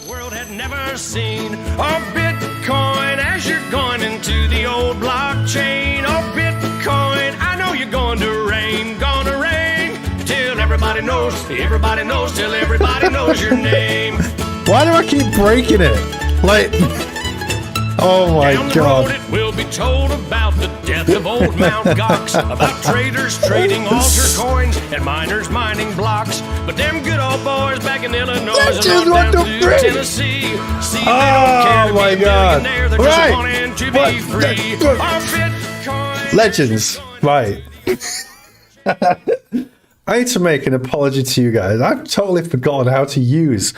World had never seen a Bitcoin as you're going into the old blockchain. Oh, Bitcoin, I know you're going to reign till everybody knows, till everybody knows your name. Why do I keep breaking it? Like, oh my Down the God. road it will be told about the death of old Mount Gox, about traders trading altar coins and miners mining blocks. But them good old boys back in Illinois and on down through Tennessee, see, they don't care to my be a God. millionaire, they're just wanting to be free. Our Bitcoin Legends, right. I need to make an apology to you guys. I've totally forgotten how to use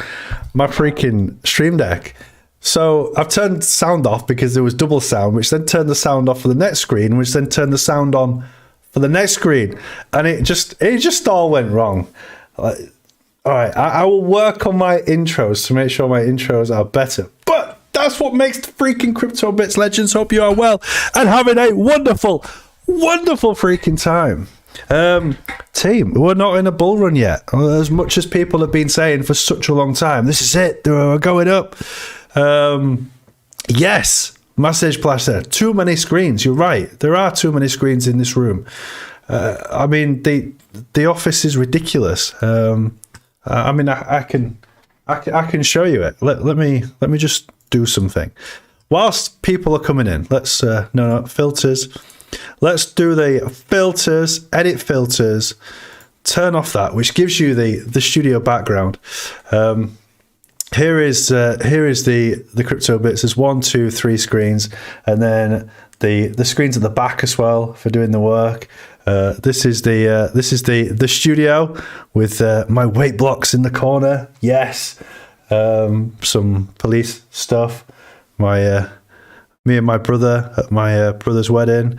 my freaking Stream Deck. So I've turned sound off because there was double sound, which then turned the sound off for the next screen, which then turned the sound on for the next screen. And it just all went wrong. All right, I will work on my intros to make sure my intros are better. But that's what makes the freaking CryptoBits Legends. Hope you are well and having a wonderful, wonderful freaking time. Team, we're not in a bull run yet. As much as people have been saying for such a long time, this is it, we're going up. Yes, Message Splash there. Too many screens. You're right. There are too many screens in this room. I mean, the office is ridiculous. I mean, I can show you it. Let me just do something. Whilst people are coming in, let's no filters. Let's do the filters, edit filters, turn off that, which gives you the studio background. Here is the CryptoBits. There's 1, 2, 3 screens, and then the screens at the back as well for doing the work. This is the studio with my weight blocks in the corner. Yes, some police stuff. Me and my brother at my brother's wedding.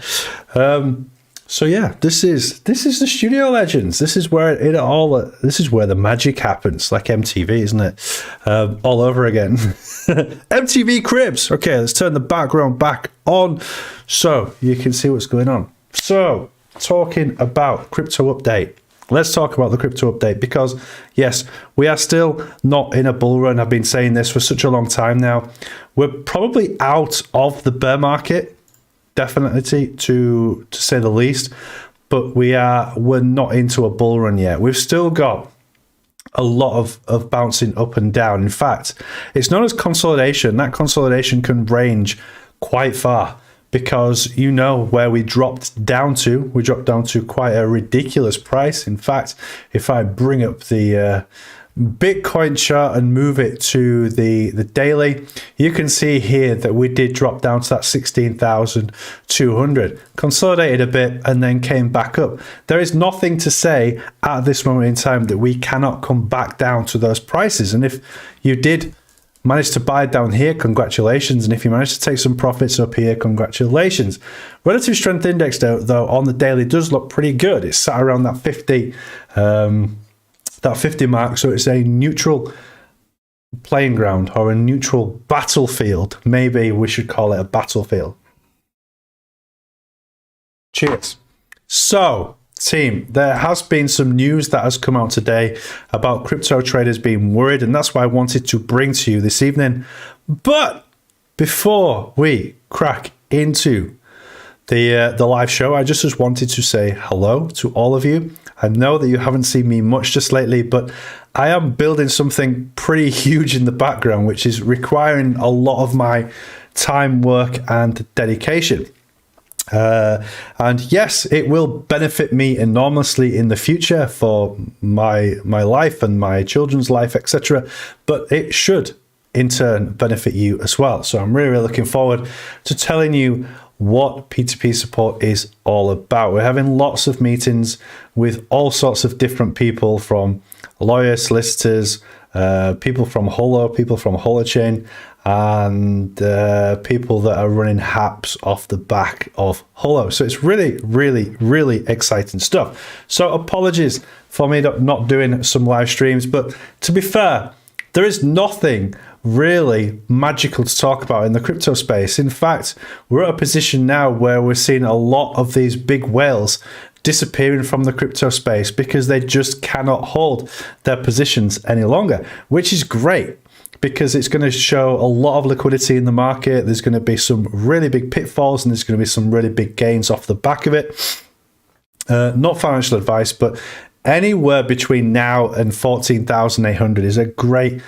So yeah, this is the studio, Legends. This is where this is where the magic happens, like MTV, isn't it? All over again. MTV Cribs. Okay, let's turn the background back on so you can see what's going on. So, talking about crypto update. Let's talk about the crypto update because, yes, we are still not in a bull run. I've been saying this for such a long time now. We're probably out of the bear market, definitely, to say the least. But we're not into a bull run yet. We've still got a lot of bouncing up and down. In fact, it's known as consolidation. That consolidation can range quite far. Because you know where we dropped down to. We dropped down to quite a ridiculous price. In fact, if I bring up the Bitcoin chart and move it to the daily, you can see here that we did drop down to that 16,200, consolidated a bit, and then came back up. There is nothing to say at this moment in time that we cannot come back down to those prices. And if you did managed to buy down here, congratulations. And if you managed to take some profits up here, congratulations. Relative strength index though on the daily does look pretty good. It's sat around that 50 mark. So it's a neutral playing ground or a neutral battlefield. Maybe we should call it a battlefield. Cheers. So, team, there has been some news that has come out today about crypto traders being worried, and that's why I wanted to bring to you this evening. But before we crack into the live show, I just wanted to say hello to all of you. I know that you haven't seen me much just lately, but I am building something pretty huge in the background, which is requiring a lot of my time, work, and dedication. And yes, it will benefit me enormously in the future for my life and my children's life, etc. But it should in turn benefit you as well. So I'm really looking forward to telling you what P2P support is all about. We're having lots of meetings with all sorts of different people, from lawyers, solicitors, people from Holo, people from Holochain, and people that are running haps off the back of Holo. So it's really, really, really exciting stuff. So apologies for me not doing some live streams, but to be fair, there is nothing really magical to talk about in the crypto space. In fact, we're at a position now where we're seeing a lot of these big whales disappearing from the crypto space because they just cannot hold their positions any longer, which is great. because it's going to show a lot of liquidity in the market. There's going to be some really big pitfalls and there's going to be some really big gains off the back of it. Not financial advice, but anywhere between now and 14,800 is a great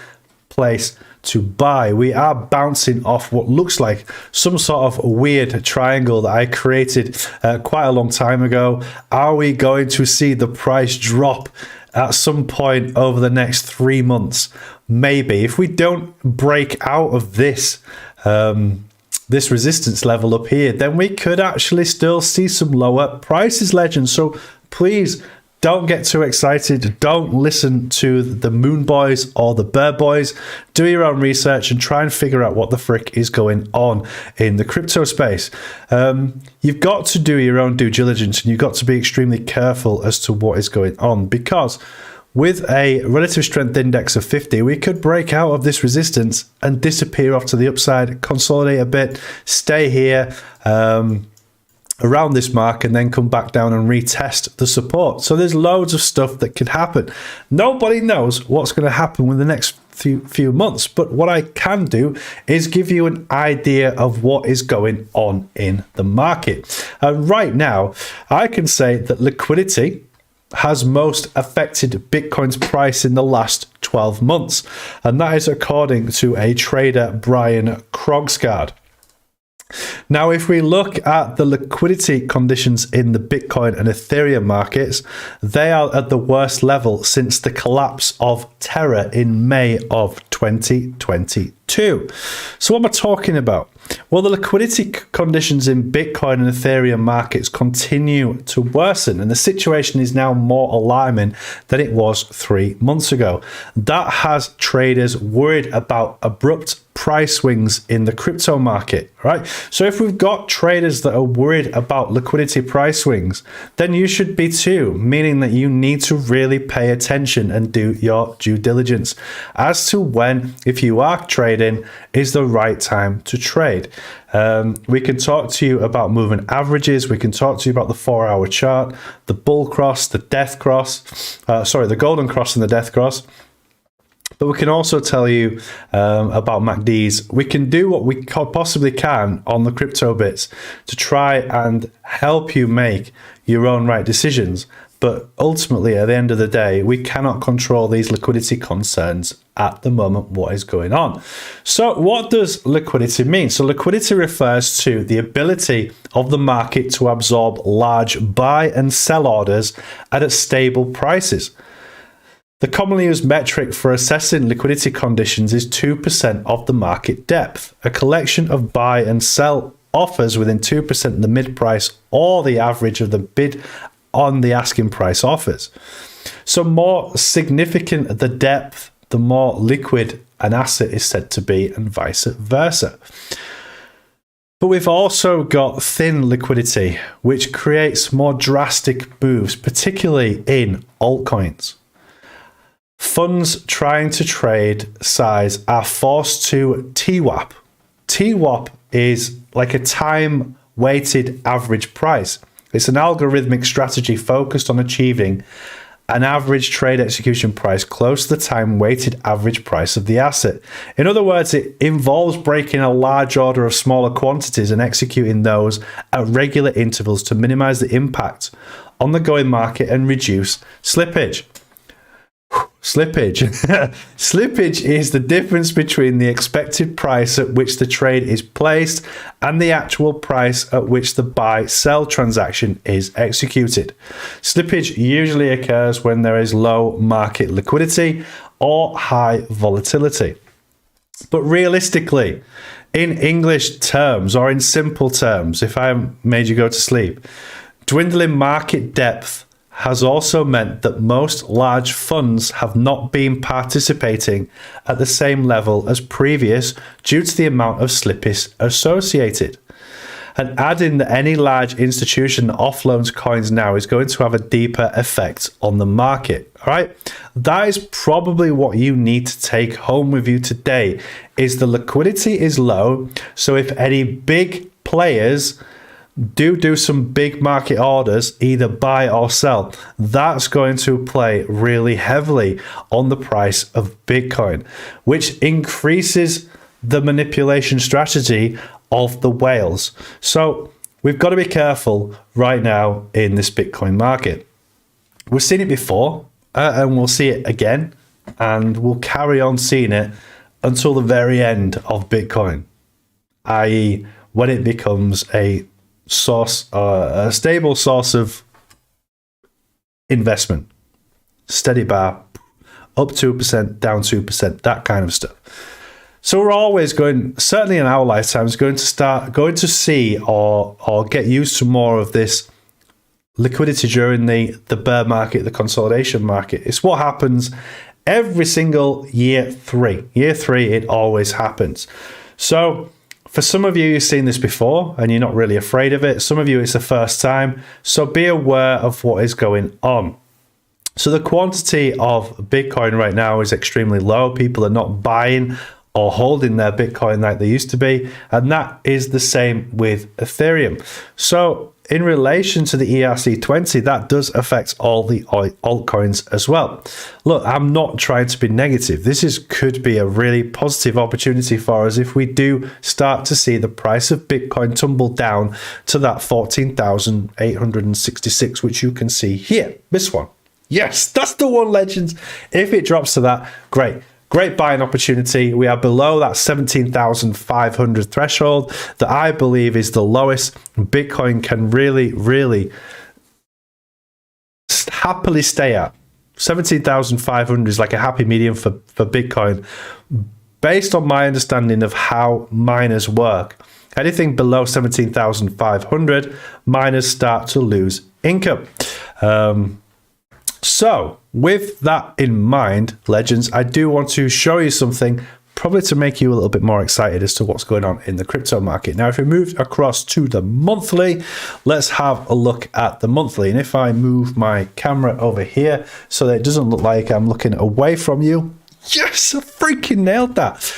place to buy. We are bouncing off what looks like some sort of weird triangle that I created quite a long time ago. Are we going to see the price drop at some point over the next 3 months? Maybe. If we don't break out of this this resistance level up here, then we could actually still see some lower prices, legends. So please don't get too excited. Don't listen to the Moon Boys or the Bear Boys. Do your own research and try and figure out what the frick is going on in the crypto space. You've got to do your own due diligence and you've got to be extremely careful as to what is going on, because with a relative strength index of 50, we could break out of this resistance and disappear off to the upside, consolidate a bit, stay here around this mark, and then come back down and retest the support. So there's loads of stuff that could happen. Nobody knows what's going to happen in the next few months, but what I can do is give you an idea of what is going on in the market. Right now, I can say that liquidity has most affected Bitcoin's price in the last 12 months. And that is according to a trader, Brian Krogsgard. Now, if we look at the liquidity conditions in the Bitcoin and Ethereum markets, they are at the worst level since the collapse of Terra in May of 2022. So what am I talking about? Well, the liquidity conditions in Bitcoin and Ethereum markets continue to worsen, and the situation is now more alarming than it was 3 months ago. That has traders worried about abrupt price swings in the crypto market, right? So if we've got traders that are worried about liquidity price swings, then you should be too, meaning that you need to really pay attention and do your due diligence as to when, if you are trading, is the right time to trade. We can talk to you about moving averages. We can talk to you about the 4-hour chart, the bull cross, the death cross, the golden cross and the death cross. But we can also tell you about MACDs. We can do what we possibly can on the CryptoBits to try and help you make your own right decisions. But ultimately, at the end of the day, we cannot control these liquidity concerns at the moment, what is going on. So what does liquidity mean? So liquidity refers to the ability of the market to absorb large buy and sell orders at stable prices. The commonly used metric for assessing liquidity conditions is 2% of the market depth, a collection of buy and sell offers within 2% of the mid price or the average of the bid on the asking price offers. So more significant the depth, the more liquid an asset is said to be, and vice versa. But we've also got thin liquidity, which creates more drastic moves, particularly in altcoins. Funds trying to trade size are forced to TWAP. TWAP is like a time-weighted average price. It's an algorithmic strategy focused on achieving an average trade execution price close to the time-weighted average price of the asset. In other words, it involves breaking a large order of smaller quantities and executing those at regular intervals to minimize the impact on the going market and reduce slippage. Slippage. Slippage is the difference between the expected price at which the trade is placed and the actual price at which the buy-sell transaction is executed. Slippage usually occurs when there is low market liquidity or high volatility. But realistically, in English terms or in simple terms, if I made you go to sleep, dwindling market depth has also meant that most large funds have not been participating at the same level as previous due to the amount of slippage associated. And adding that any large institution that offloads coins now is going to have a deeper effect on the market. All right, that is probably what you need to take home with you today, is the liquidity is low. So if any big players do some big market orders, either buy or sell. That's going to play really heavily on the price of Bitcoin, which increases the manipulation strategy of the whales. So we've got to be careful right now in this Bitcoin market. We've seen it before, and we'll see it again, and we'll carry on seeing it until the very end of Bitcoin, i.e. when it becomes a stable source of investment. Steady bar, up 2%, down 2%, that kind of stuff. So we're always going, certainly in our lifetimes, going to see or get used to more of this liquidity during the bear market, the consolidation market. It's what happens every single year three. Year three, it always happens. So for some of you, you've seen this before and you're not really afraid of it. Some of you, it's the first time. So be aware of what is going on. So the quantity of Bitcoin right now is extremely low. People are not buying or holding their Bitcoin like they used to be. And that is the same with Ethereum. So in relation to the ERC20, that does affect all the altcoins as well. Look, I'm not trying to be negative. This could be a really positive opportunity for us if we do start to see the price of Bitcoin tumble down to that 14,866, which you can see here. This one. Yes, that's the one, legends. If it drops to that, great. Great buying opportunity. We are below that 17,500 threshold that I believe is the lowest Bitcoin can really, really happily stay at. 17,500 is like a happy medium for Bitcoin, based on my understanding of how miners work. Anything below 17,500, miners start to lose income. So with that in mind, legends, I do want to show you something probably to make you a little bit more excited as to what's going on in the crypto market. Now, if we move across to the monthly, let's have a look at the monthly. And if I move my camera over here so that it doesn't look like I'm looking away from you. Yes, I freaking nailed that.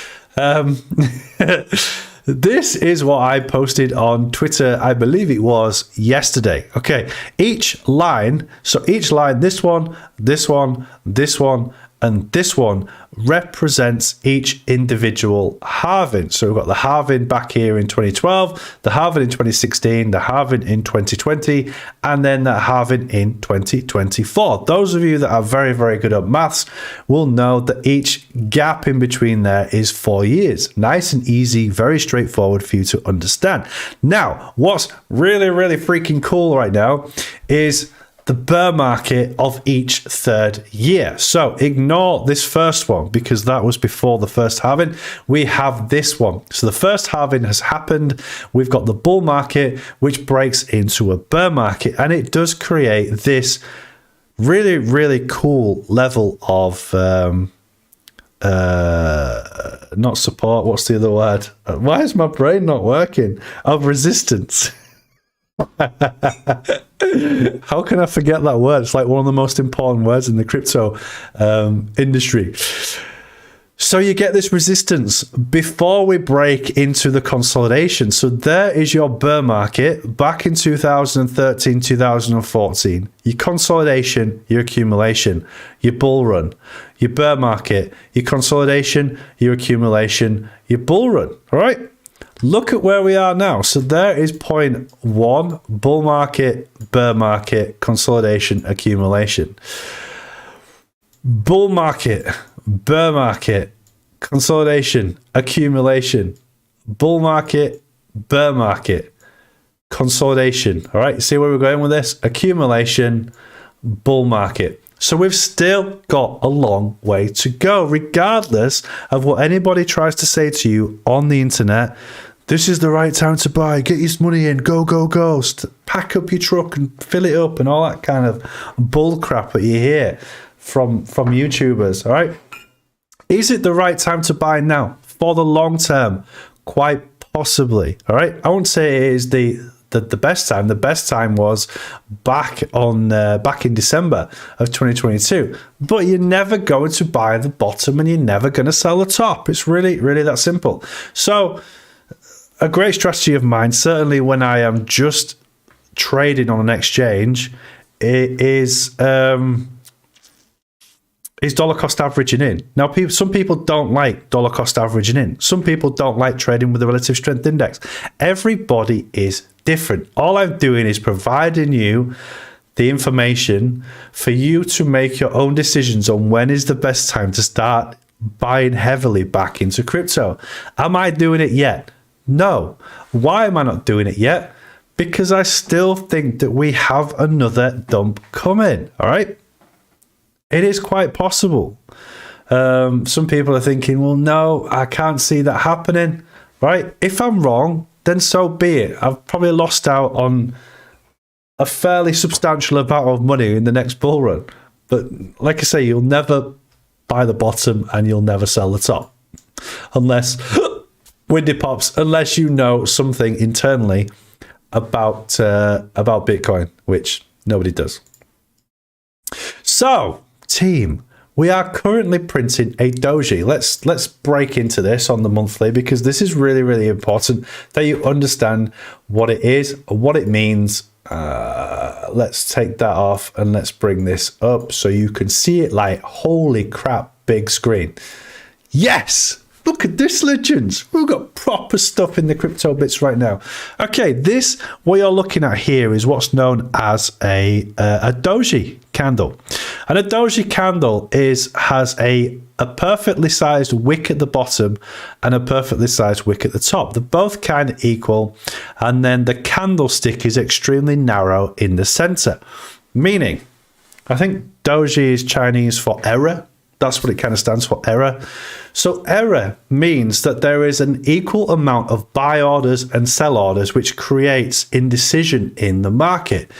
This is what I posted on Twitter, I believe it was yesterday. Okay, each line, this one, this one, this one, and this one represents each individual halving. So we've got the halving back here in 2012, the halving in 2016, the halving in 2020, and then the halving in 2024. Those of you that are very, very good at maths will know that each gap in between there is 4 years. Nice and easy, very straightforward for you to understand. Now, what's really, really freaking cool right now is the bear market of each third year. So ignore this first one because that was before the first halving. We have this one. So the first halving has happened. We've got the bull market, which breaks into a bear market, and it does create this really, really cool level of not support. What's the other word? Why is my brain not working? Of resistance. How can I forget that word? It's like one of the most important words in the crypto industry. So you get this resistance before we break into the consolidation. So there is your bear market back in 2013, 2014. Your consolidation, your accumulation, your bull run, your bear market, your consolidation, your accumulation, your bull run. All right. Look at where we are now. So there is point one, bull market, bear market, consolidation, accumulation. Bull market, bear market, consolidation, accumulation, bull market, bear market, consolidation. All right, see where we're going with this? Accumulation, bull market. So we've still got a long way to go, regardless of what anybody tries to say to you on the internet. This is the right time to buy. Get your money in. Go, go, go. Pack up your truck and fill it up and all that kind of bull crap that you hear from YouTubers. All right. Is it the right time to buy now for the long term? Quite possibly. All right. I won't say it is the best time. The best time was back in December of 2022. But you're never going to buy the bottom and you're never going to sell the top. It's really, really that simple. So a great strategy of mine, certainly when I am just trading on an exchange, is dollar cost averaging in. Now, some people don't like dollar cost averaging in. Some people don't like trading with the relative strength index. Everybody is different. All I'm doing is providing you the information for you to make your own decisions on when is the best time to start buying heavily back into crypto. Am I doing it yet? No. Why am I not doing it yet? Because I still think that we have another dump coming. All right. It is quite possible. Some people are thinking, well, no, I can't see that happening. Right. If I'm wrong, then so be it. I've probably lost out on a fairly substantial amount of money in the next bull run. But like I say, you'll never buy the bottom and you'll never sell the top. Unless windy pops, unless you know something internally about Bitcoin, which nobody does. So, team, we are currently printing a doji. Let's break into this on the monthly, because this is really, really important that you understand what it is, what it means. Let's take that off and let's bring this up so you can see it. Like, holy crap, big screen. Yes! Look at this, legends. We've got proper stuff in the CryptoBits right now. Okay, this, what you're looking at here is what's known as a doji candle. And a doji candle has a perfectly sized wick at the bottom and a perfectly sized wick at the top. They're both kind of equal. And then the candlestick is extremely narrow in the center. Meaning, I think doji is Chinese for error. That's what it kind of stands for, error. So error means that there is an equal amount of buy orders and sell orders, which creates indecision in the market.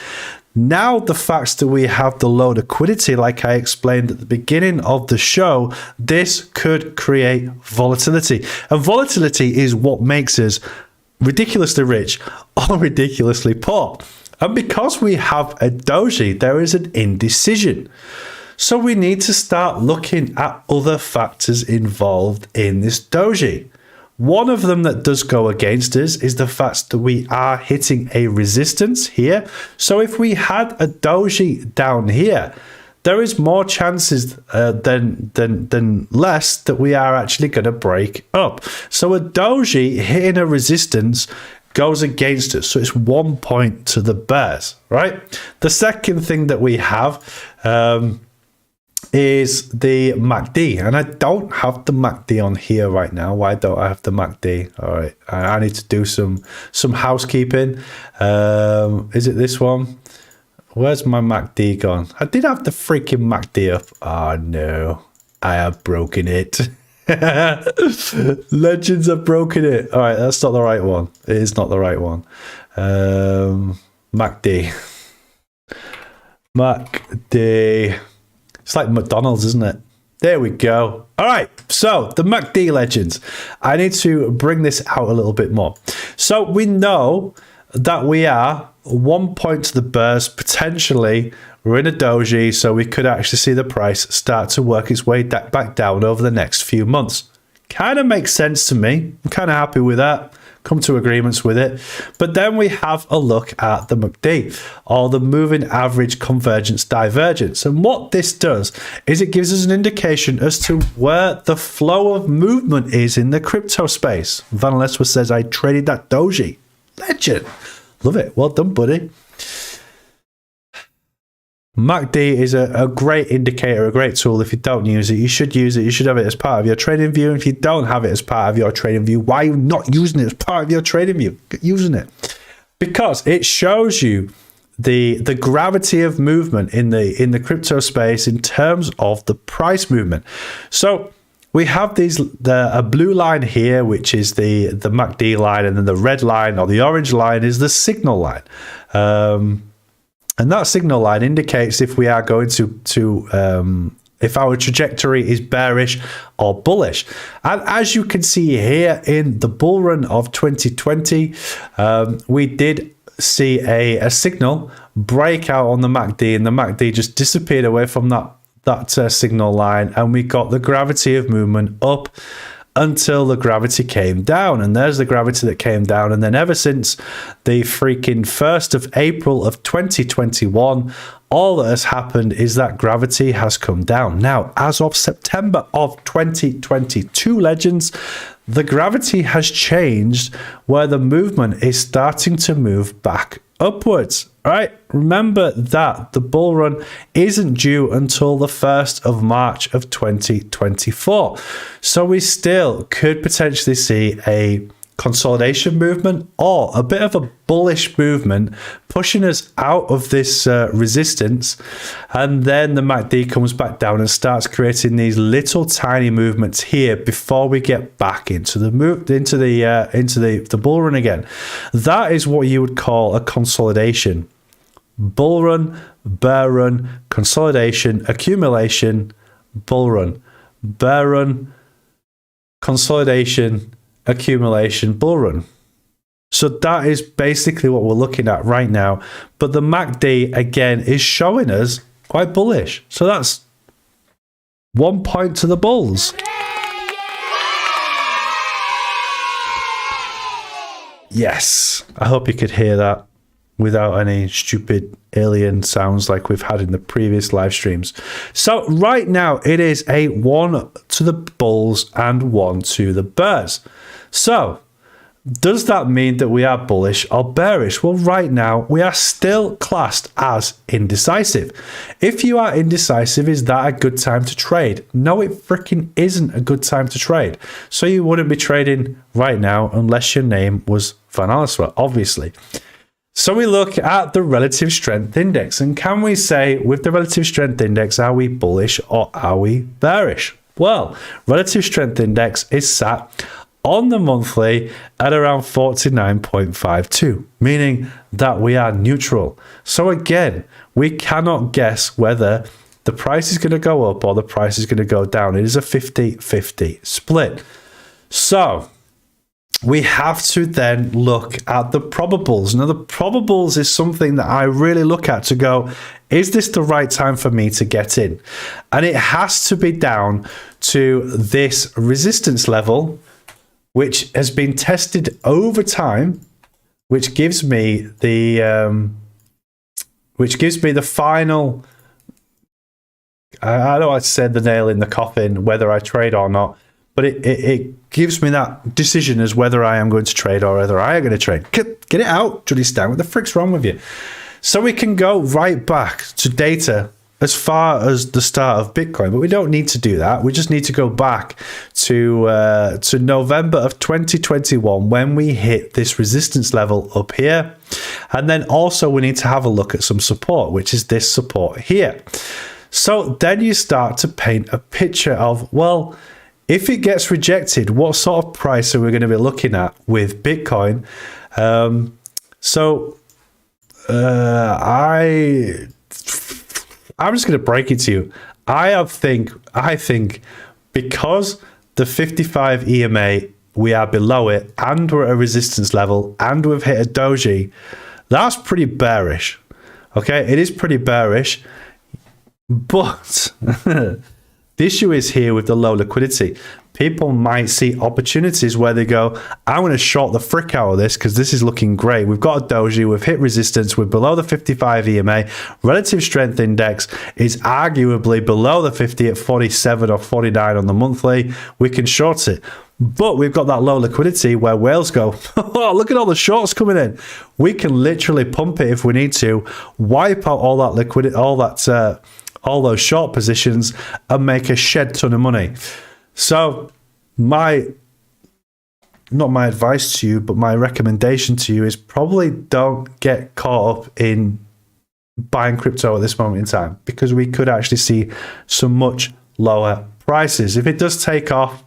Now, the fact that we have the low liquidity, like I explained at the beginning of the show, this could create volatility. And volatility is what makes us ridiculously rich or ridiculously poor. And because we have a doji, there is an indecision. So we need to start looking at other factors involved in this doji. One of them that does go against us is the fact that we are hitting a resistance here. So if we had a doji down here, there is more chances than less that we are actually going to break up. So a doji hitting a resistance goes against us. So it's 1 point to the bears, right? The second thing that we have is the MACD, and I don't have the MACD on here right now. Why don't I have the MACD? All right, I need to do some housekeeping. Is it this one? Where's my MACD gone? I did have the freaking MACD up. Oh no, I have broken it. Legends have broken it. All right, that's not the right one. It is not the right one. MACD. It's like McDonald's, isn't it? There we go. All right. So the MACD, legends. I need to bring this out a little bit more. So we know that we are 1 point to the bears. Potentially, we're in a doji, so we could actually see the price start to work its way back down over the next few months. Kind of makes sense to me. I'm kind of happy with that. Come to agreements with it. But then we have a look at the MACD, or the moving average convergence divergence. And what this does is it gives us an indication as to where the flow of movement is in the crypto space. Van Leswer says, I traded that doji. Legend. Love it. Well done, buddy. MACD is a great indicator, a great tool. If you don't use it, you should use it. You should have it as part of your trading view. And if you don't have it as part of your trading view, why are you not using it as part of your trading view? Get using it. Because it shows you the gravity of movement in the crypto space in terms of the price movement. So we have a blue line here, which is the MACD line, and then the red line or the orange line is the signal line. And that signal line indicates if we are going to if our trajectory is bearish or bullish. And as you can see here in the bull run of 2020, we did see a signal break out on the MACD, and the MACD just disappeared away from that signal line, and we got the gravity of movement up until the gravity came down. And there's the gravity that came down. And then ever since the freaking 1st of April of 2021, all that has happened is that gravity has come down. Now, as of September of 2022, legends, the gravity has changed where the movement is starting to move back upwards. All right, remember that the bull run isn't due until the 1st of March of 2024. So we still could potentially see a consolidation movement or a bit of a bullish movement pushing us out of this resistance, and then the MACD comes back down and starts creating these little tiny movements here before we get back into the bull run again. That is what you would call a consolidation. Bull run, bear run, consolidation, accumulation, bull run, bear run, consolidation, accumulation, bull run. So that is basically what we're looking at right now. But the MACD again is showing us quite bullish. So that's 1 point to the bulls. Yes, I hope you could hear that without any stupid alien sounds like we've had in the previous live streams. So right now it is a 1 to the bulls and 1 to the bears. So does that mean that we are bullish or bearish? Well, right now we are still classed as indecisive. If you are indecisive, is that a good time to trade? No, it freaking isn't a good time to trade. So you wouldn't be trading right now unless your name was Van Alaswa, obviously. So we look at the relative strength index, and can we say with the relative strength index, are we bullish or are we bearish? Well, relative strength index is sat on the monthly at around 49.52, meaning that we are neutral. So again, we cannot guess whether the price is going to go up or the price is going to go down. It is a 50-50 split. So we have to then look at the probables. Now, the probables is something that I really look at to go, is this the right time for me to get in? And it has to be down to this resistance level, which has been tested over time, which gives me the final. I know I said the nail in the coffin, whether I trade or not, but it gives me that decision as whether I am going to trade or whether I am going to trade. Get it out, Jonny Stang. What the frick's wrong with you? So we can go right back to data as far as the start of Bitcoin, but we don't need to do that. We just need to go back to November of 2021 when we hit this resistance level up here. And then also we need to have a look at some support, which is this support here. So then you start to paint a picture of, well, if it gets rejected, what sort of price are we going to be looking at with Bitcoin? I'm just going to break it to you. I think because the 55 EMA, we are below it and we're at a resistance level and we've hit a doji, that's pretty bearish. Okay, it is pretty bearish. But the issue is here with the low liquidity. People might see opportunities where they go, I'm going to short the frick out of this because this is looking great. We've got a doji, we've hit resistance, we're below the 55 EMA. Relative strength index is arguably below the 50 at 47 or 49 on the monthly. We can short it. But we've got that low liquidity where whales go, oh, look at all the shorts coming in. We can literally pump it if we need to, wipe out all that liquidity, all those short positions and make a shed ton of money. So not my advice to you, but my recommendation to you is probably don't get caught up in buying crypto at this moment in time, because we could actually see some much lower prices. If it does take off,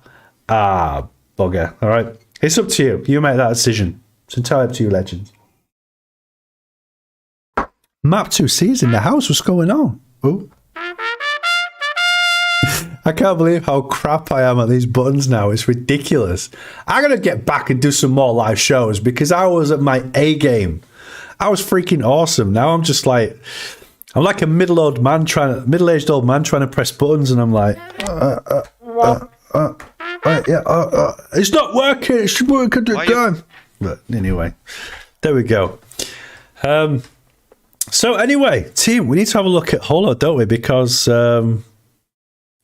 bugger. All right. It's up to you. You make that decision. It's entirely up to you, legends. Map2C's in the house. What's going on? Oh. I can't believe how crap I am at these buttons now. It's ridiculous. I'm going to get back and do some more live shows because I was at my A game. I was freaking awesome. Now I'm just like, I'm like a middle-aged old man trying to press buttons, and I'm like, It's not working. It should work at the time. But anyway, there we go. So anyway, team, we need to have a look at Holo, don't we? Because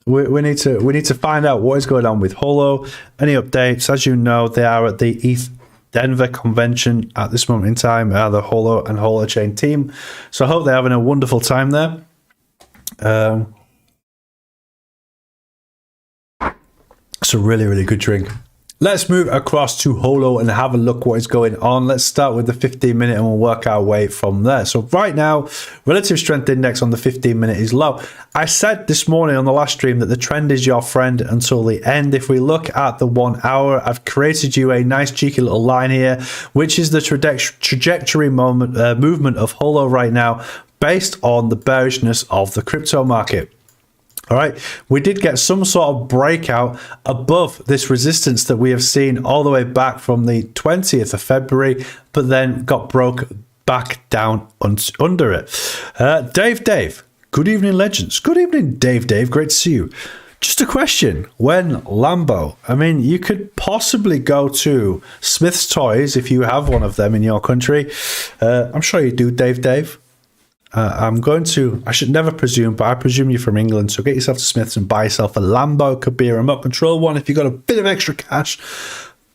we need to find out what is going on with Holo. Any updates? As you know, they are at the ETH Denver convention at this moment in time. The Holo and Holochain team. So I hope they're having a wonderful time there. It's a really, really good drink. Let's move across to Holo and have a look what is going on. Let's start with the 15-minute and we'll work our way from there. So right now, relative strength index on the 15-minute is low. I said this morning on the last stream that the trend is your friend until the end. If we look at the 1 hour, I've created you a nice cheeky little line here, which is the trajectory movement of Holo right now based on the bearishness of the crypto market. All right, we did get some sort of breakout above this resistance that we have seen all the way back from the 20th of February, but then got broke back down under it. Dave, good evening, legends. Good evening, Dave, great to see you. Just a question, when Lambo, I mean, you could possibly go to Smith's Toys if you have one of them in your country. I'm sure you do, Dave. I should never presume, but I presume you're from England, so get yourself to Smith's and buy yourself a Lambo. It could be a remote control one if you've got a bit of extra cash,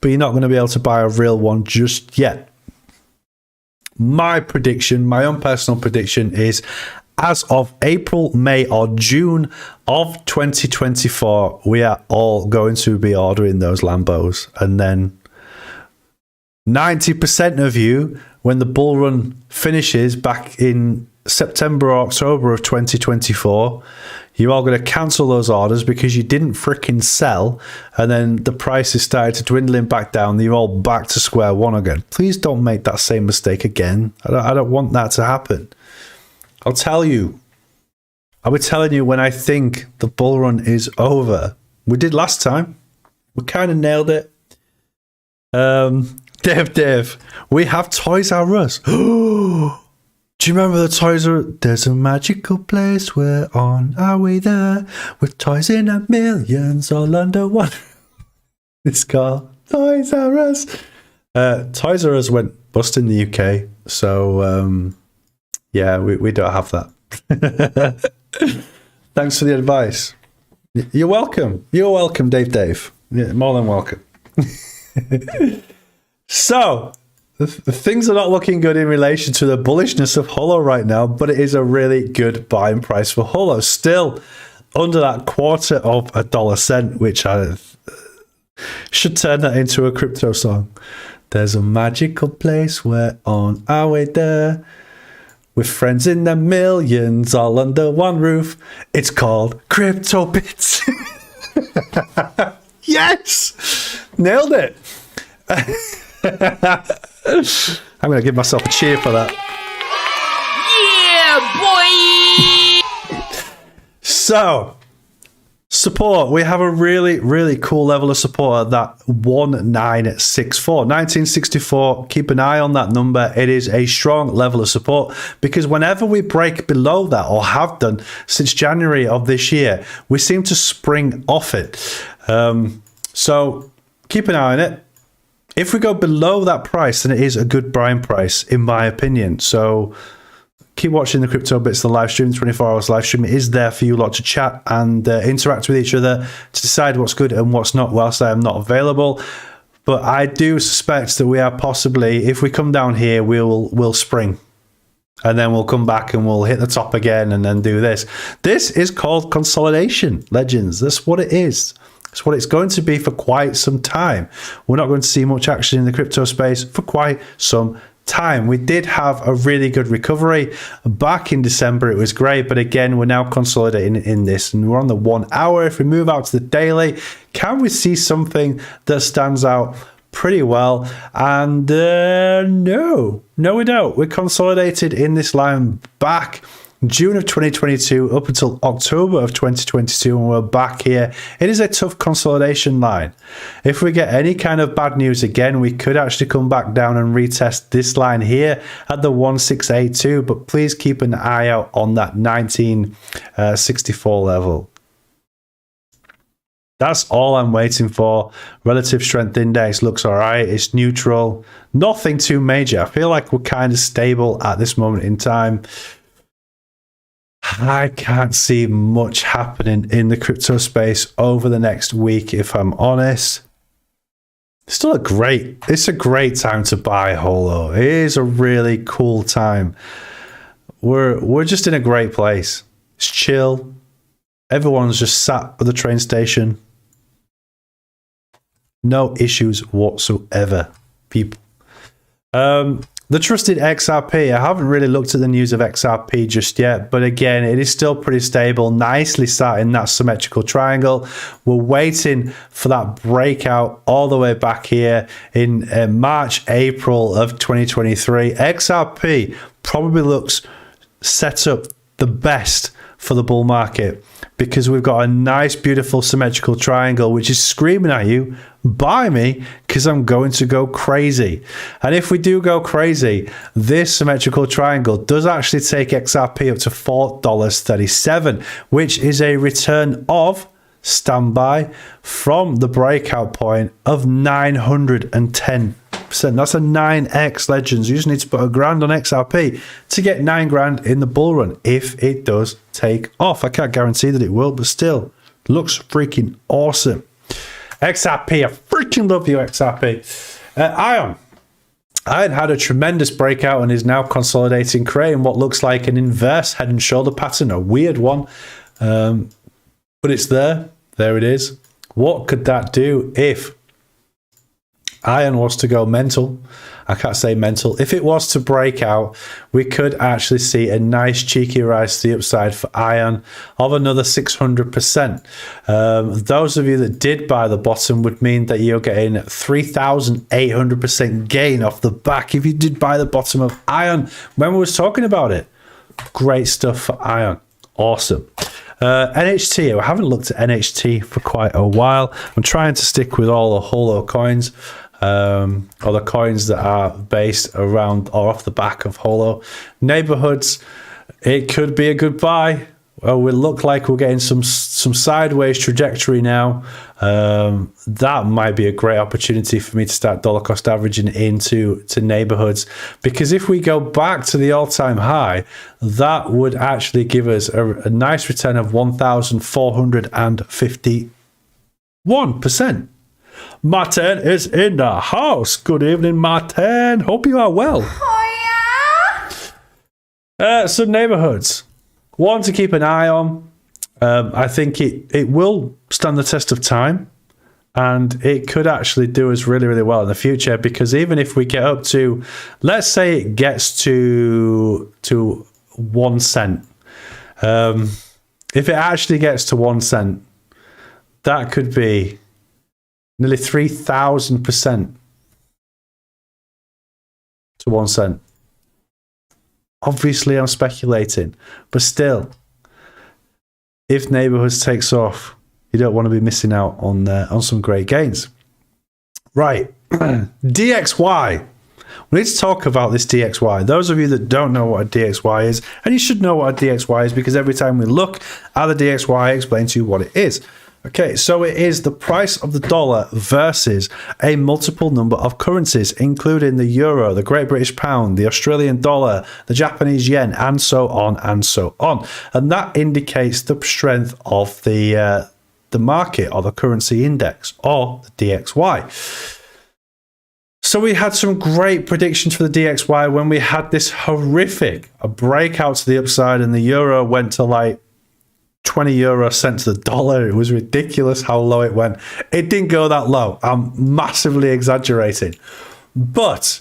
but you're not going to be able to buy a real one just yet. My prediction, my own personal prediction is as of April, May or June of 2024, we are all going to be ordering those Lambos. And then 90% of you, when the bull run finishes back in September or October of 2024, you're all going to cancel those orders because you didn't freaking sell, and then the prices started to dwindling back down. You're all back to square one again. Please don't make that same mistake again. I don't want that to happen. I'll tell you. I'll be telling you when I think the bull run is over. We did last time. We kind of nailed it. Dave, we have Toys R Us. Do you remember the Toys R Us? There's a magical place, we're on our way there, with toys in a millions all under one. It's called Toys R Us. Toys R Us went bust in the UK, so yeah, we don't have that. Thanks for the advice. You're welcome. You're welcome, Dave. Yeah, more than welcome. So, the things are not looking good in relation to the bullishness of Holo right now, but it is a really good buying price for Holo. Still under that $0.25 which I should turn that into a crypto song. There's a magical place, we're on our way there, with friends in the millions all under one roof. It's called CryptoBits. Yes! Nailed it! I'm going to give myself a cheer for that. Yeah, boy! So, support. We have a really, really cool level of support at that 1964. Keep an eye on that number. It is a strong level of support because whenever we break below that, or have done since January of this year, we seem to spring off it. So, keep an eye on it. If we go below that price, then it is a good buying price, in my opinion. So keep watching the CryptoBits, the live stream, 24 hours live stream. It is there for you lot to chat and interact with each other to decide what's good and what's not whilst I am not available. But I do suspect that we are possibly, if we come down here, we'll spring. And then we'll come back and we'll hit the top again and then do this. This is called consolidation, legends. That's what it is. It's what it's going to be for quite some time. We're not going to see much action in the crypto space for quite some time. We did have a really good recovery back in December. It was great, but again, we're now consolidating in this, and we're on the 1 hour. If we move out to the daily, can we see something that stands out pretty well? And no, we don't. We're consolidated in this line back June of 2022 up until October of 2022, and we're back here. It is a tough consolidation line. If we get any kind of bad news again, we could actually come back down and retest this line here at the 1682, but please keep an eye out on that 1964 level. That's all I'm waiting for. Relative strength index looks all right. It's neutral. Nothing too major. I feel like we're kind of stable at this moment in time. I can't see much happening in the crypto space over the next week, if I'm honest. It's a great time to buy Holo. It is a really cool time. We're just in a great place. It's chill. Everyone's just sat at the train station. No issues whatsoever, people. The trusted XRP. I haven't really looked at the news of XRP just yet, but again, it is still pretty stable, nicely sat in that symmetrical triangle. We're waiting for that breakout all the way back here in March, April of 2023. XRP probably looks set up the best for the bull market because we've got a nice, beautiful symmetrical triangle which is screaming at you, buy me, because I'm going to go crazy. And if we do go crazy, this symmetrical triangle does actually take XRP up to $4.37, which is a return of standby from the breakout point of 910%. That's a 9x, legends. You just need to put $1,000 on XRP to get $9,000 in the bull run if it does take off. I can't guarantee that it will, but still, looks freaking awesome. XRP, I freaking love you, XRP. Ion had a tremendous breakout and is now consolidating, creating what looks like an inverse head and shoulder pattern, a weird one, but it's there. There it is. What could that do if Ion was to go mental? I can't say mental. If it was to break out, we could actually see a nice cheeky rise to the upside for Ion of another 600%. Those of you that did buy the bottom would mean that you're getting 3,800% gain off the back if you did buy the bottom of Ion when we was talking about it. Great stuff for Ion. Awesome. NHT, I haven't looked at NHT for quite a while. I'm trying to stick with all the Holo coins, or the coins that are based around or off the back of Holo. Neighborhoods, it could be a good buy. Well, we look like we're getting some sideways trajectory now. That might be a great opportunity for me to start dollar cost averaging into neighborhoods, because if we go back to the all-time high, that would actually give us a nice return of 1,451%. Martin is in the house. Good evening, Martin. Hope you are well. Oh, yeah? Some neighborhoods. One to keep an eye on. I think it will stand the test of time, and it could actually do us really, really well in the future, because even if we get up to, let's say it gets to 1 cent, if it actually gets to 1 cent, that could be nearly 3,000% to 1 cent. Obviously, I'm speculating, but still, if neighborhoods takes off, you don't want to be missing out on some great gains. Right, DXY. We need to talk about this DXY. Those of you that don't know what a DXY is, and you should know what a DXY is, because every time we look at the DXY, I explain to you what it is. Okay, so it is the price of the dollar versus a multiple number of currencies, including the euro, the Great British pound, the Australian dollar, the Japanese yen, and so on and so on. And that indicates the strength of the market, or the currency index, or the DXY. So we had some great predictions for the DXY when we had this horrific breakout to the upside, and the euro went to like 20 euro cents to the dollar. It was ridiculous how low it went. It didn't go that low. I'm massively exaggerating. But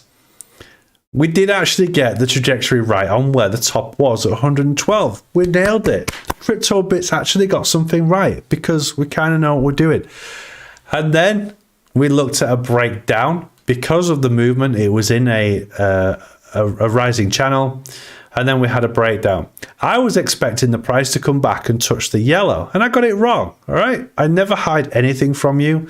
we did actually get the trajectory right on where the top was at 112. We nailed it. CryptoBits actually got something right, because we kind of know what we're doing. And then we looked at a breakdown. Because of the movement, it was in a rising channel. And then we had a breakdown. I was expecting the price to come back and touch the yellow, and I got it wrong. All right. I never hide anything from you.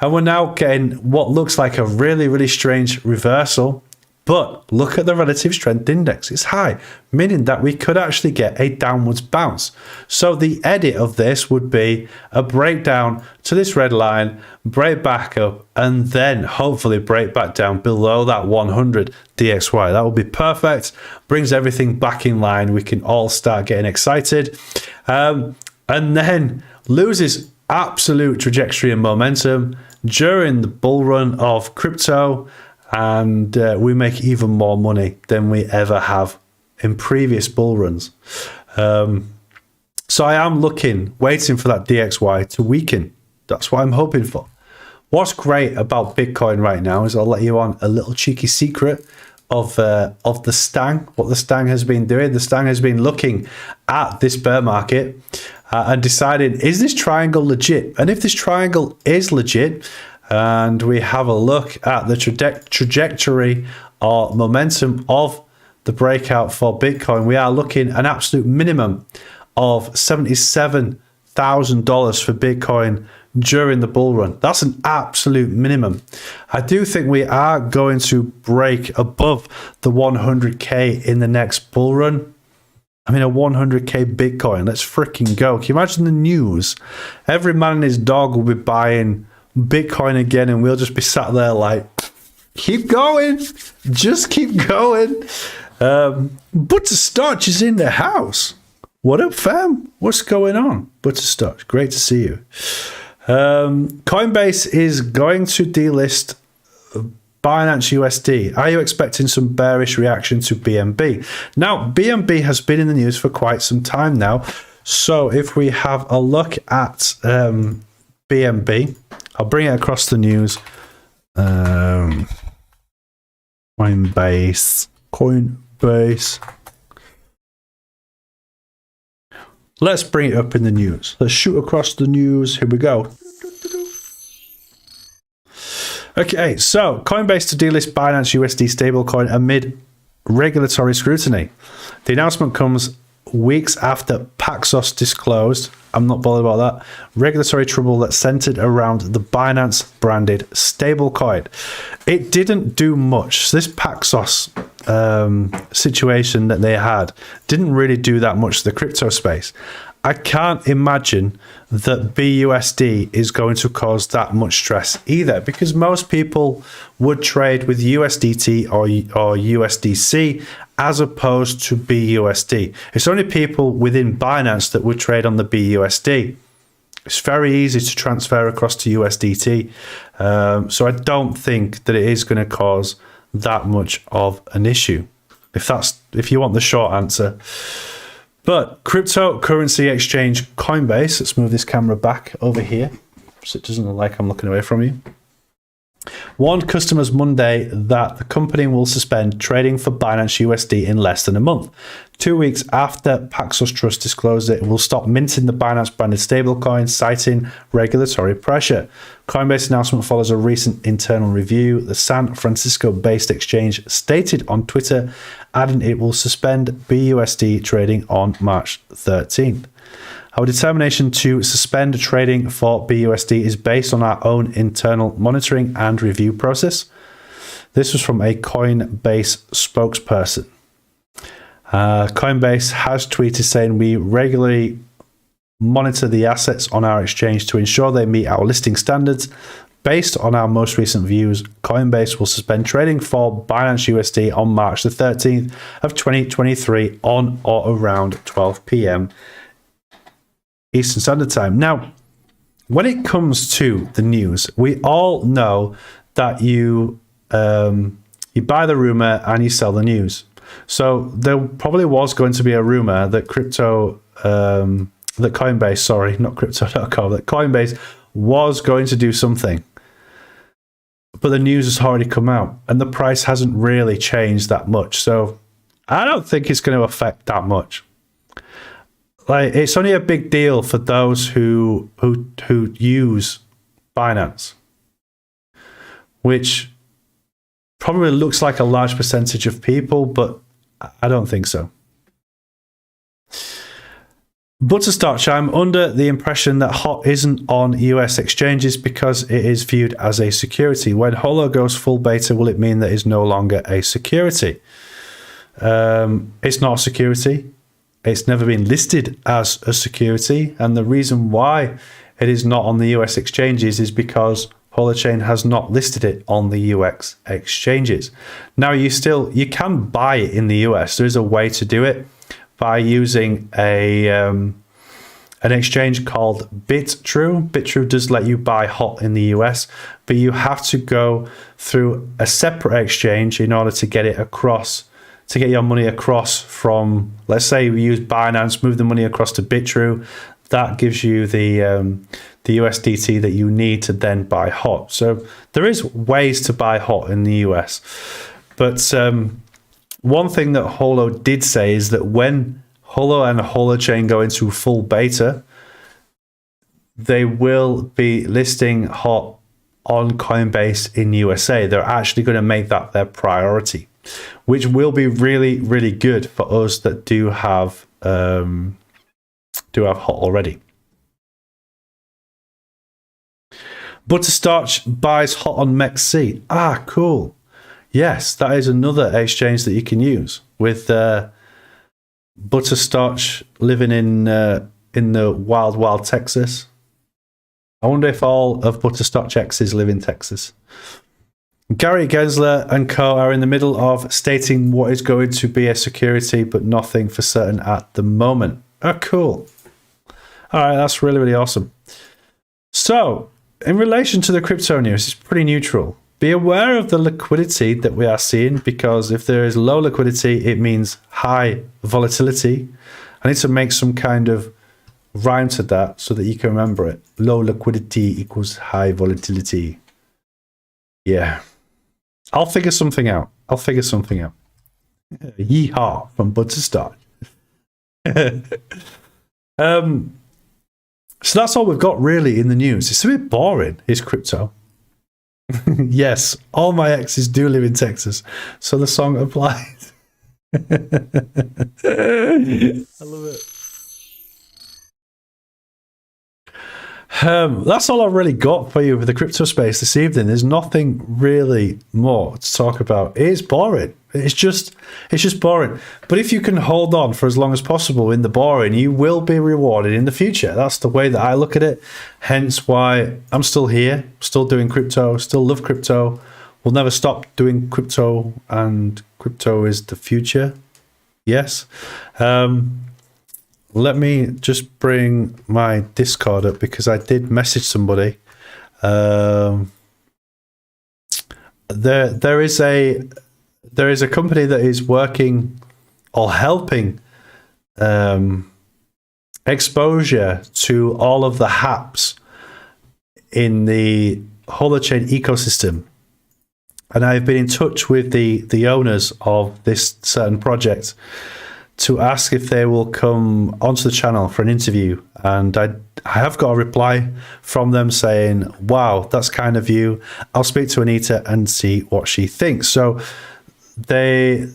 And we're now getting what looks like a really, really strange reversal But look at the relative strength index. It's high, meaning that we could actually get a downwards bounce. So the edit of this would be a breakdown to this red line, break back up, and then hopefully break back down below that 100 DXY. That would be perfect. Brings everything back in line. We can all start getting excited. And then loses absolute trajectory and momentum during the bull run of crypto. And we make even more money than we ever have in previous bull runs. So I am waiting for that DXY to weaken. That's what I'm hoping for. What's great about Bitcoin right now is I'll let you on a little cheeky secret of the Stang, what the Stang has been doing. The Stang has been looking at this bear market and deciding, is this triangle legit? And if this triangle is legit, and we have a look at the trajectory or momentum of the breakout for Bitcoin, we are looking an absolute minimum of $77,000 for Bitcoin during the bull run. That's an absolute minimum. I do think we are going to break above the 100K in the next bull run. I mean, a 100K Bitcoin. Let's freaking go. Can you imagine the news? Every man and his dog will be buying Bitcoin again, and we'll just be sat there like, keep going, just keep going. Butterscotch is in the house. What up, fam? What's going on? Butterscotch, great to see you. Coinbase is going to delist Binance USD. Are you expecting some bearish reaction to BNB? Now, BNB has been in the news for quite some time now. So if we have a look at BNB, I'll bring it across the news. Coinbase. Let's bring it up in the news. Let's shoot across the news. Here we go. Okay, so Coinbase to delist Binance USD stablecoin amid regulatory scrutiny. The announcement comes weeks after Paxos disclosed, I'm not bothered about that, regulatory trouble that centered around the Binance branded stablecoin. It didn't do much. This Paxos situation that they had didn't really do that much to the crypto space. I can't imagine that BUSD is going to cause that much stress either, because most people would trade with USDT or USDC as opposed to BUSD. It's only people within Binance that would trade on the BUSD. It's very easy to transfer across to USDT. So I don't think that it is going to cause that much of an issue, if you want the short answer. But cryptocurrency exchange Coinbase, let's move this camera back over here so it doesn't look like I'm looking away from you, warned customers Monday that the company will suspend trading for Binance USD in less than a month. 2 weeks after Paxos Trust disclosed it will stop minting the Binance branded stablecoin, citing regulatory pressure. Coinbase announcement follows a recent internal review. The San Francisco-based exchange stated on Twitter, adding it will suspend BUSD trading on March 13th. Our determination to suspend trading for BUSD is based on our own internal monitoring and review process. This was from a Coinbase spokesperson. Coinbase has tweeted saying, we regularly monitor the assets on our exchange to ensure they meet our listing standards. Based on our most recent views, Coinbase will suspend trading for Binance USD on March the 13th of 2023 on or around 12 p.m. Eastern Standard Time. Now, when it comes to the news, we all know that you buy the rumor and you sell the news. So there probably was going to be a rumor that Coinbase, sorry, not crypto.com, that Coinbase was going to do something. But the news has already come out and the price hasn't really changed that much. So I don't think it's going to affect that much. Like, it's only a big deal for those who use Binance, which probably looks like a large percentage of people, but I don't think so. Butterscotch, I'm under the impression that HOT isn't on US exchanges because it is viewed as a security. When Holo goes full beta, will it mean that it's no longer a security? It's not a security. It's never been listed as a security. And the reason why it is not on the US exchanges is because Holochain has not listed it on the US exchanges. Now, you can buy it in the US. There is a way to do it by using an exchange called BitTrue. BitTrue does let you buy HOT in the US, but you have to go through a separate exchange in order to get it across, to get your money across from, let's say we use Binance, move the money across to BitTrue. That gives you the USDT that you need to then buy HOT. So there is ways to buy HOT in the US, but one thing that Holo did say is that when Holo and Holochain go into full beta, they will be listing HOT on Coinbase in USA. They're actually going to make that their priority, which will be really, really good for us that do have HOT already. Butterscotch buys HOT on MEXC. Ah, cool. Yes, that is another exchange that you can use with Butterscotch living in the wild Texas. I wonder if all of Butterscotch X's live in Texas. Gary Gensler and co are in the middle of stating what is going to be a security, but nothing for certain at the moment. Oh, cool. All right, that's really, really awesome. So, in relation to the crypto news, it's pretty neutral. Be aware of the liquidity that we are seeing, because if there is low liquidity, it means high volatility. I need to make some kind of rhyme to that so that you can remember it. Low liquidity equals high volatility. Yeah. I'll figure something out. Yeehaw from Butterscotch. So that's all we've got really in the news. It's a bit boring, is crypto. Yes, all my exes do live in Texas, so the song applies. I love it. That's all I've really got for you with the crypto space this evening. There's nothing really more to talk about. It is boring. It's just boring. But if you can hold on for as long as possible in the boring, you will be rewarded in the future. That's the way that I look at it. Hence why I'm still here, still doing crypto, still love crypto. We'll never stop doing crypto, and crypto is the future. Yes. Let me just bring my Discord up because I did message somebody. There is a company that is working or helping exposure to all of the HAPs in the Holochain ecosystem. And I've been in touch with the owners of this certain project to ask if they will come onto the channel for an interview. And I have got a reply from them saying, wow, that's kind of you. I'll speak to Anita and see what she thinks. So Sam,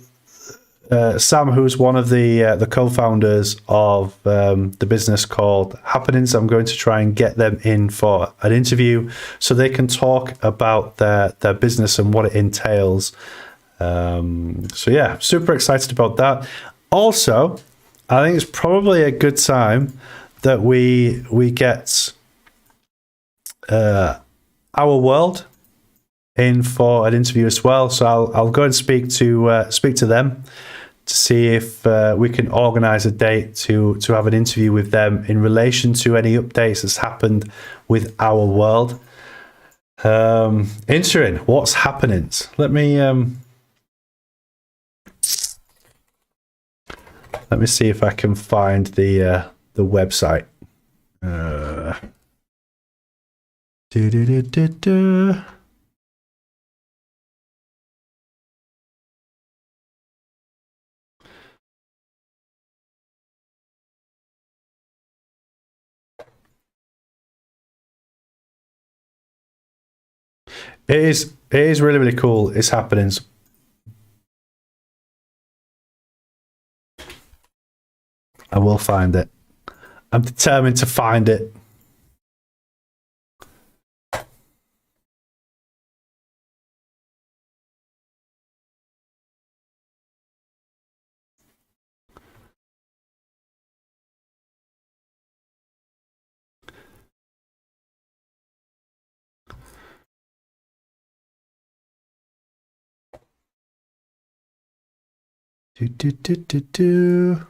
who's one of the co-founders of the business called Happenings, I'm going to try and get them in for an interview so they can talk about their business and what it entails. So yeah, super excited about that. Also, I think it's probably a good time that we get our world in for an interview as well. So I'll go and speak to them to see if we can organize a date to have an interview with them in relation to any updates that's happened with our world. Interin, what's happening? Let me see if I can find the website. It is really, really cool. It's happening. I will find it. I'm determined to find it. Do.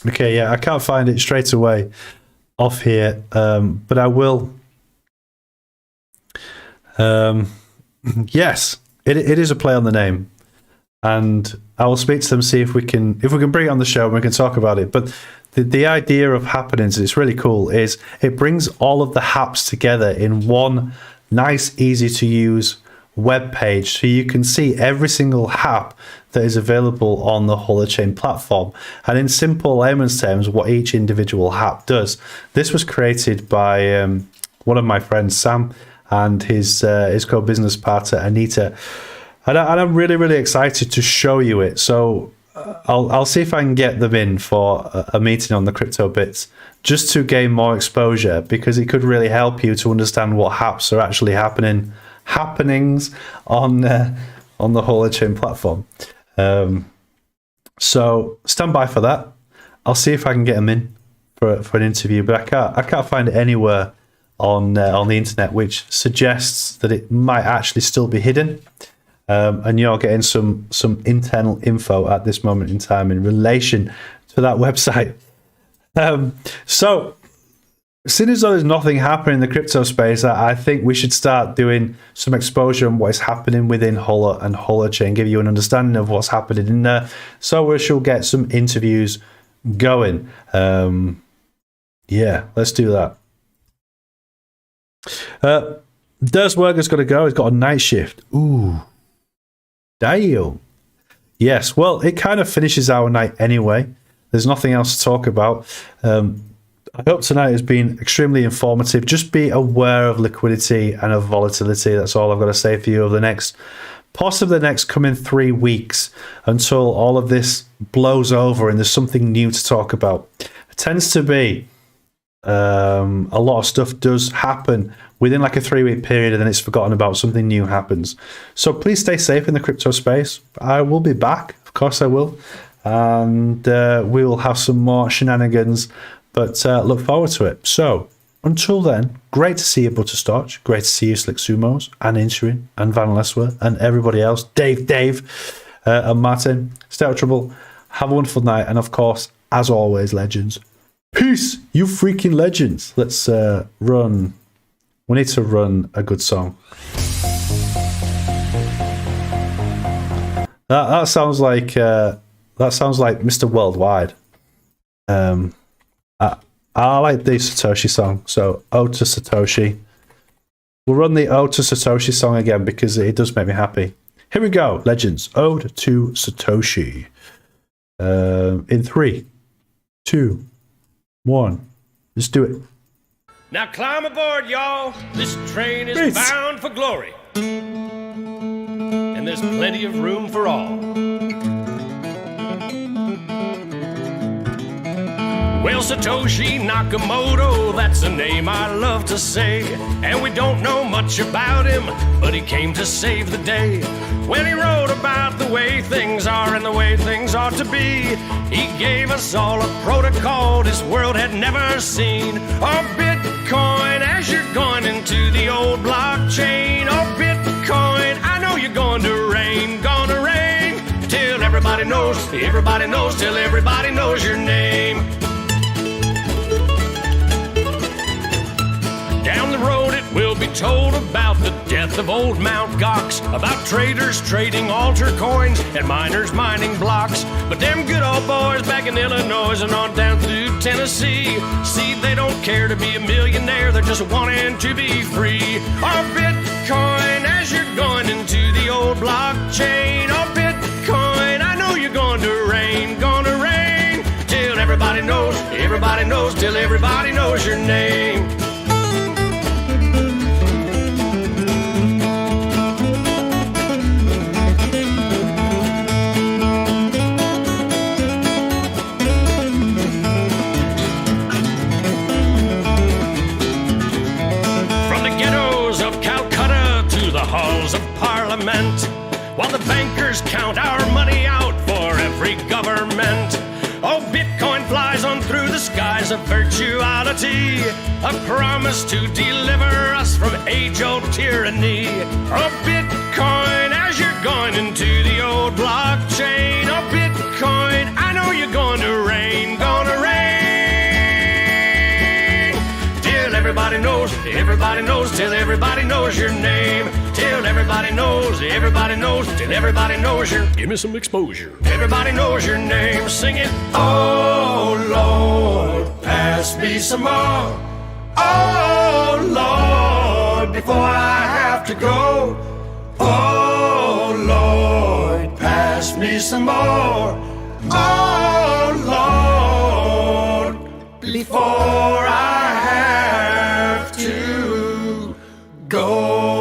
Okay, yeah, I can't find it straight away off here, but I will. Yes, it is a play on the name, and I will speak to them, see if we can bring it on the show and we can talk about it. But the idea of happenings, it's really cool, is it brings all of the haps together in one nice, easy to use web page, so you can see every single hap that is available on the Holochain platform, and in simple layman's terms what each individual hap does. This was created by one of my friends, Sam, and his co-business partner Anita, and I'm really excited to show you it. So I'll see if I can get them in for a meeting on the CryptoBits, just to gain more exposure, because it could really help you to understand what haps are actually happenings on the Holochain platform. So stand by for that. I'll see if I can get them in for an interview, but I can't find it anywhere on the internet, which suggests that it might actually still be hidden. And you're getting some internal info at this moment in time in relation to that website. So, seeing as though there's nothing happening in the crypto space, I think we should start doing some exposure on what is happening within Holo and Holochain, give you an understanding of what's happening in there, so we shall get some interviews going. Yeah, let's do that. Derswerger's got to go. He's got a night shift. Ooh. Damn. Yes, well, it kind of finishes our night anyway. There's nothing else to talk about. I hope tonight has been extremely informative. Just be aware of liquidity and of volatility. That's all I've got to say for you over possibly the next coming 3 weeks, until all of this blows over and there's something new to talk about. It tends to be a lot of stuff does happen within like a 3-week period, and then it's forgotten about, something new happens. So please stay safe in the crypto space. I will be back, of course I will, and we will have some more shenanigans, but look forward to it. So until then, great to see you, Butterscotch. Great to see you, Slick Sumos, and Insurin, and Van Leswer, and everybody else, Dave, and Martin. Stay out of trouble. Have a wonderful night, and of course, as always, legends, peace, you freaking legends. Let's run. We need to run a good song. That sounds like Mr. Worldwide. I like the Satoshi song, so Ode to Satoshi. We'll run the Ode to Satoshi song again because it does make me happy. Here we go, legends. Ode to Satoshi. In 3, 2, 1. Let's do it. Now climb aboard, y'all. This train is bound for glory. And there's plenty of room for all. Well, Satoshi Nakamoto, that's a name I love to say. And we don't know much about him, but he came to save the day. When he wrote about the way things are and the way things ought to be, he gave us all a protocol this world had never seen. Oh, Bitcoin, as you're going into the old blockchain. Oh, Bitcoin, I know you're going to reign, till everybody knows, till everybody knows your name. Down the road it will be told about the death of old Mount Gox, about traders trading altar coins and miners mining blocks. But them good old boys back in Illinois and on down through Tennessee, see, they don't care to be a millionaire, they're just wanting to be free. Oh, Bitcoin, as you're going into the old blockchain. Oh, Bitcoin, I know you're going to reign, till everybody knows, till everybody knows your name. holy government. Oh, Bitcoin flies on through the skies of virtuality, a promise to deliver us from age-old tyranny. Oh, Bitcoin, as you're going into the old blockchain. Oh, Bitcoin, I know you're going to reign, till everybody knows, till everybody knows your name. Till everybody knows, till everybody knows your. Give me some exposure. Everybody knows your name. Sing it. Oh Lord, pass me some more. Oh Lord, before I have to go. Oh Lord, pass me some more. Oh Lord, before I have to go.